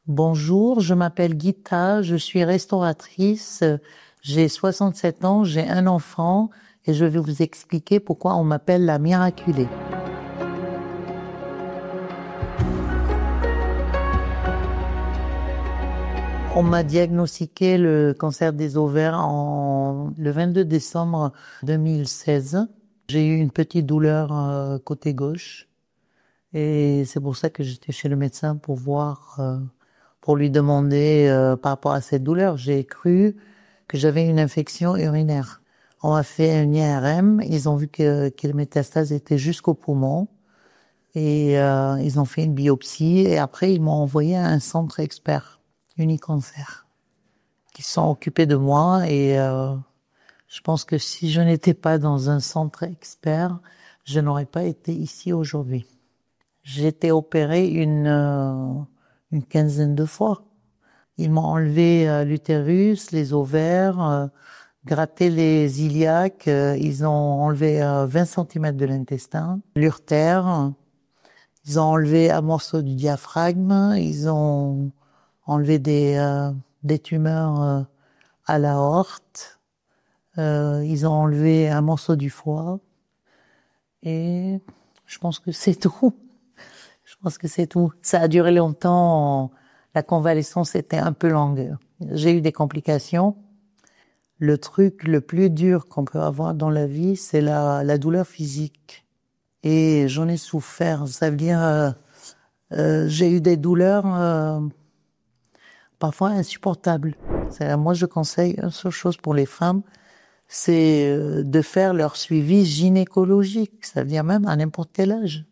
Bonjour, je m'appelle Gita, je suis restauratrice, j'ai 67 ans, j'ai un enfant et je vais vous expliquer pourquoi on m'appelle la miraculée. On m'a diagnostiqué le cancer des ovaires le 22 décembre 2016. J'ai eu une petite douleur côté gauche et c'est pour ça que j'étais chez le médecin pour voir, pour lui demander par rapport à cette douleur. J'ai cru que j'avais une infection urinaire. On a fait un IRM, ils ont vu que les métastases étaient jusqu'au poumon et ils ont fait une biopsie et après ils m'ont envoyé à un centre expert, Unicancer, qui sont occupés de moi et je pense que si je n'étais pas dans un centre expert, je n'aurais pas été ici aujourd'hui. J'ai été opérée une quinzaine de fois. Ils m'ont enlevé l'utérus, les ovaires, gratté les iliaques, ils ont enlevé 20 cm de l'intestin, l'urtère, ils ont enlevé un morceau du diaphragme, ils ont enlevé des tumeurs à l'aorte, ils ont enlevé un morceau du foie et je pense que c'est tout. Je pense que c'est tout. Ça a duré longtemps, la convalescence était un peu longue. J'ai eu des complications. Le truc le plus dur qu'on peut avoir dans la vie, c'est la douleur physique. Et j'en ai souffert. Ça veut dire, j'ai eu des douleurs parfois insupportables. Moi, je conseille une seule chose pour les femmes, c'est de faire leur suivi gynécologique. Ça veut dire même à n'importe quel âge.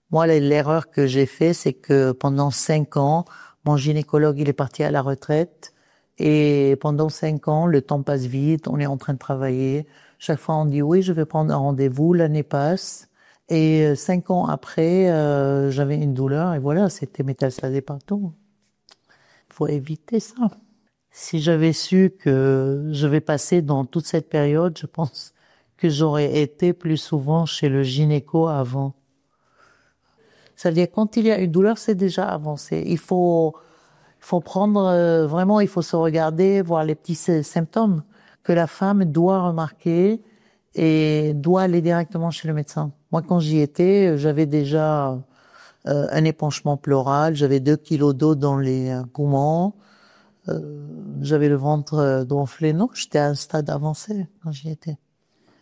Moi, l'erreur que j'ai fait, c'est que pendant 5 ans, mon gynécologue, il est parti à la retraite. Et pendant 5 ans, le temps passe vite, on est en train de travailler. Chaque fois, on dit oui, je vais prendre un rendez-vous, l'année passe. Et 5 ans après, j'avais une douleur et voilà, c'était métastasé partout. Faut éviter ça. Si j'avais su que je vais passer dans toute cette période, je pense que j'aurais été plus souvent chez le gynéco avant. Ça veut dire quand il y a une douleur, c'est déjà avancé. Il faut prendre vraiment, il faut se regarder, voir les petits symptômes que la femme doit remarquer et doit aller directement chez le médecin. Moi, quand j'y étais, j'avais déjà un épanchement pleural, j'avais 2 kilos d'eau dans les poumons, j'avais le ventre gonflé. Non, j'étais à un stade avancé quand j'y étais.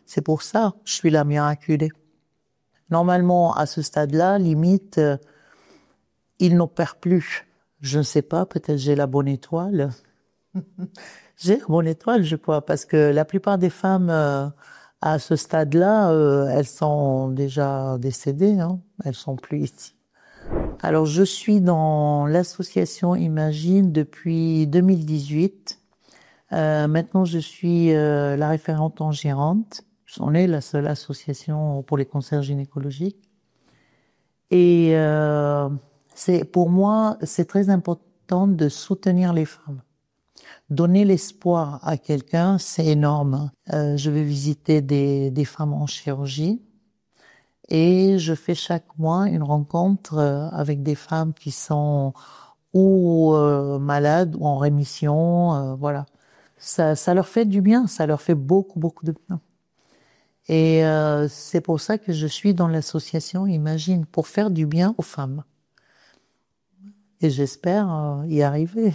C'est pour ça que je suis la miraculée. Normalement, à ce stade-là, limite, il n'opère plus. Je ne sais pas, peut-être j'ai la bonne étoile. J'ai la bonne étoile, je crois, parce que la plupart des femmes à ce stade-là, elles sont déjà décédées, hein. Elles sont plus ici. Alors, je suis dans l'association Imagine depuis 2018. Maintenant, je suis la référente en Gironde. On est la seule association pour les cancers gynécologiques. Et pour moi, c'est très important de soutenir les femmes. Donner l'espoir à quelqu'un, c'est énorme. Je vais visiter des femmes en chirurgie et je fais chaque mois une rencontre avec des femmes qui sont ou malades ou en rémission. Voilà, ça leur fait du bien, ça leur fait beaucoup, beaucoup de bien. Et c'est pour ça que je suis dans l'association Imagine, pour faire du bien aux femmes. Et j'espère y arriver.